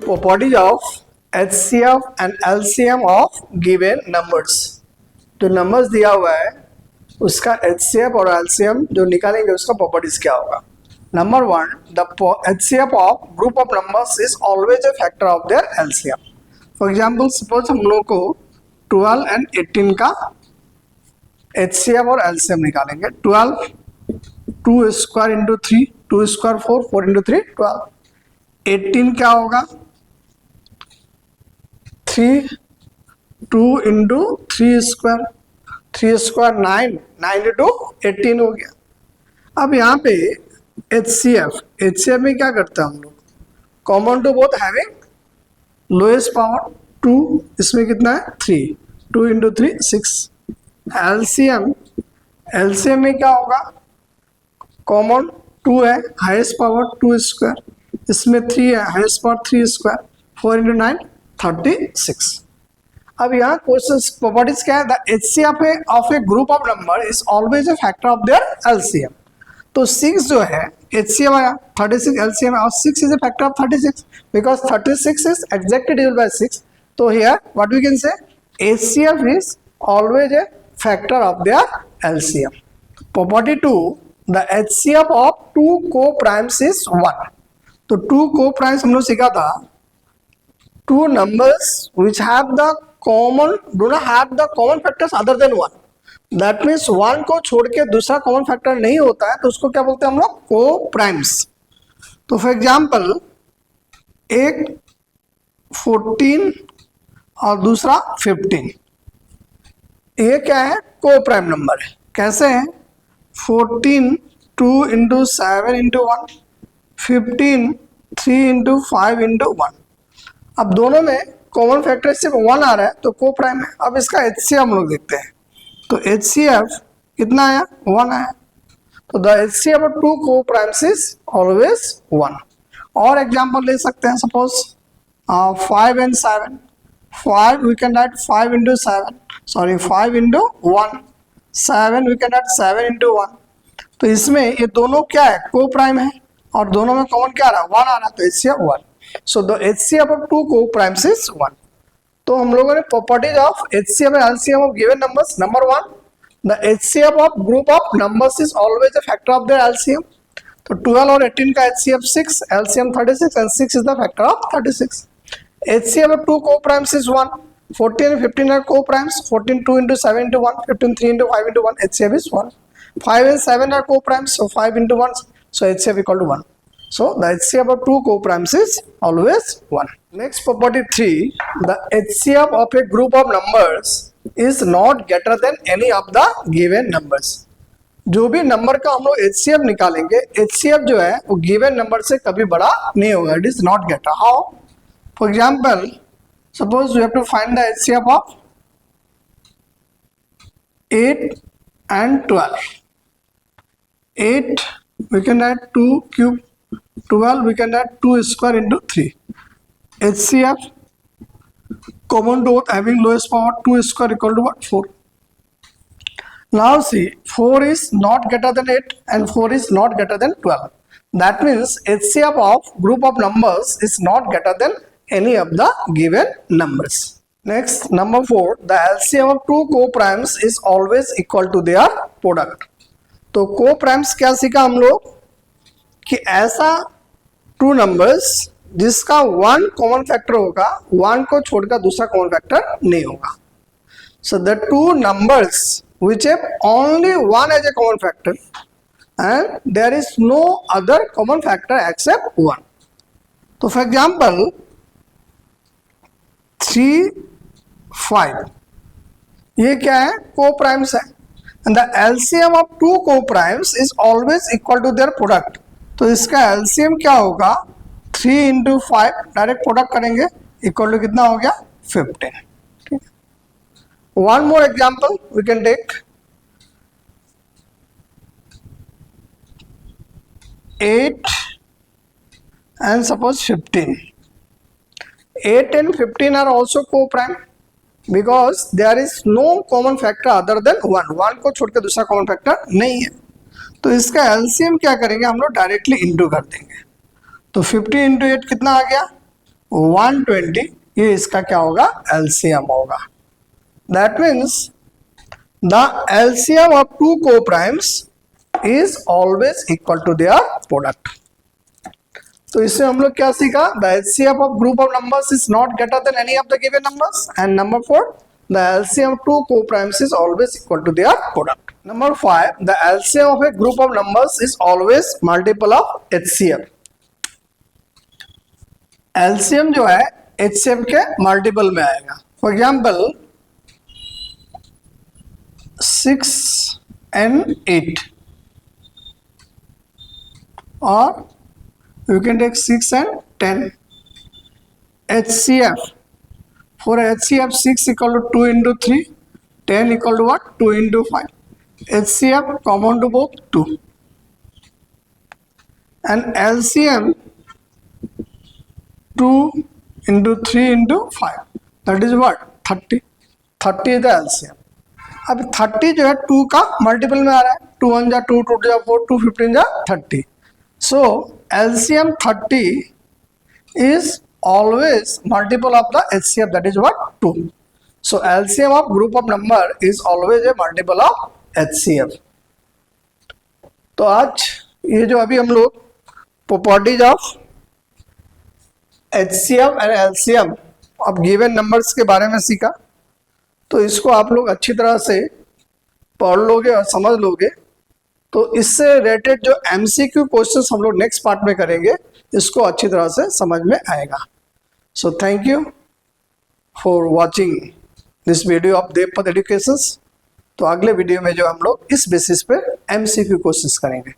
properties of HCF and LCM of given numbers। जो numbers दिया हुआ है उसका HCF और LCM जो निकालेंगे उसका properties क्या होगा। Number one, the HCF of group of numbers is always a factor of their LCM। For example, suppose हम लोग को 12 and 18 का HCF और LCM निकालेंगे। 12 2 स्क्वायर इंटू 3, 2 स्क्वायर 4, 4 इंटू 3 12। 18 क्या होगा 3, 2 इंटू 3 स्क्वायर, 3 स्क्वायर 9, 9 इंटू 18 हो गया। अब यहाँ पे HCF में क्या करते हैं हम लोग, common to both having lowest power 2, इसमें कितना है 3, 2 इंटू 3 6। LCM में क्या होगा, कॉमन 2 है, हाईएस्ट पावर 2 स्क्वायर, इसमें 3 है, हाईएस्ट पावर 3 स्क्वायर, 4 इंटू 9 36। अब यहाँ क्वेश्चन प्रॉपर्टीज क्या है, the HCF of A group of number is always a factor of their LCM। तो 6 जो है HCF आया, 36 LCM और 6 is a factor of 36 because 36 is exactly divided by 6। तो here what we can say, HCF is always a factor of their LCM। Property 2, the HCF of 2 coprimes is 1। तो 2 को-प्राइम्स हम लोग सीखा था, 2 numbers which have the common do not have the common factors other than 1। That means 1 को छोड़ के दूसरा common factor नहीं होता है तो उसको क्या बोलते हैं हम लोग, को-प्राइम्स। तो फॉर एग्जाम्पल एक 14 और दूसरा 15, ये क्या है, को-प्राइम नंबर है। कैसे है, 14 2 इंटू 7 इंटू 1, 15 3 इंटू 5 इंटू 1। अब दोनों में कॉमन फैक्टर सिर्फ 1 आ रहा है तो को-प्राइम है। अब इसका HCF हम लोग देखते हैं, तो HCF कितना आया, 1 आया। तो the HCF of 2 coprimes is always 1। और एग्जांपल ले सकते हैं, suppose 5 and 7, 5 we can write 5 into 7, sorry 5 into 1, 7 we can write 7 into 1। तो इसमें ये दोनों क्या है, को-प्राइम है और दोनों में कॉमन क्या आ रहा है, 1 आ रहा है, तो HCF 1। So the HCF of 2 co-primes is 1। तो हम लोगों ने properties of HCF and LCM of given numbers। Number 1, the HCF of group of numbers is always a factor of their LCM। तो 12 और 18 का HCF 6, LCM 36 and 6 is the factor of 36। HCF of 2 co-primes is 1। 14 and 15 are co-primes, 14 2 into 7 into 1, 15 3 into 5 into 1, HCF is 1। 5 and 7 are co-primes, so 5 into 1, so HCF equal to 1। So the HCF of 2 co-primes is always 1। Next property 3, the HCF of a group of numbers is not greater than any of the given numbers। जो भी number का हम लोग HCF निकालेंगे, HCF जो है वो given number से कभी बड़ा नहीं होगा, it is not greater. How, for example suppose we have to find the HCF of 8 and 12। 8 we can add 2 cube, 12 we can add 2 square into 3। HCF common to both having lowest power 2 square equal to what, 4। Now see, 4 is not greater than 8 and 4 is not greater than 12। That means HCF of group of numbers is not greater than any of the given numbers। Next, number 4, the LCM of 2 co-primes is always equal to their product। तो को-प्राइम्स क्या सीखा हम लोग, कि ऐसा 2 numbers जिसका 1 common factor होगा, 1 को छोड़कर दूसरा कॉमन फैक्टर नहीं होगा। So the 2 numbers which have only 1 as a common factor and there is no other common factor except 1। तो फॉर एग्जाम्पल 3 5 ये क्या है, को-प्राइम्स है। and the LCM of 2 co-primes is always equal to their product। तो इसका LCM क्या होगा, 3 into 5, direct product करेंगे, इक्वल टू कितना हो गया, 15। ठीक है। One more example we can take 8 and suppose 15। 8 and 15 are also co-prime because there is no common factor other than 1। 1 को छोड़ के दूसरा कॉमन फैक्टर नहीं है, तो इसका एलसीएम क्या करेंगे हम लोग, डायरेक्टली इंटू कर देंगे। तो 15 इंटू 8 कितना आ गया, 120, ये इसका क्या होगा, एलसीएम होगा। That means the LCM of two coprimes is always equal to their product. तो इससे हम लोग क्या सीखा, the LCM of group of numbers is not greater than any of the given numbers, and number 4, the LCM of two coprimes is always equal to their product. Number 5, the LCM of a group of numbers is always multiple of HCF. LCM जो है HCF के multiple में आएगा। For example 6 and 8, और you can take 6 and 10. HCF, for HCF 6 equal to 2 into 3, 10 equal to what, 2 into 5. HCF common to both 2, and LCM 2 into 3 into 5, that is what, 30. 30 is the LCM. अब 30 जो है 2 का multiple में आ रहा है, 2 1 जा 2, 2 जा 4, 2 15 जा 30. So LCM 30 is always multiple of the HCF, that is what, 2. So LCM of group of number is always a multiple of HCF. तो आज ये जो अभी हम लोग properties of HCF and LCM of given numbers के बारे में सीखा, तो इसको आप लोग अच्छी तरह से पढ़ लोगे और समझ लोगे, तो इससे रिलेटेड जो MCQ क्वेश्चंस हम लोग नेक्स्ट पार्ट में करेंगे, इसको अच्छी तरह से समझ में आएगा। So thank you for watching this video of Devpat Educations. तो अगले वीडियो में जो हम लोग इस बेसिस पे MCQ क्वेश्चंस करेंगे।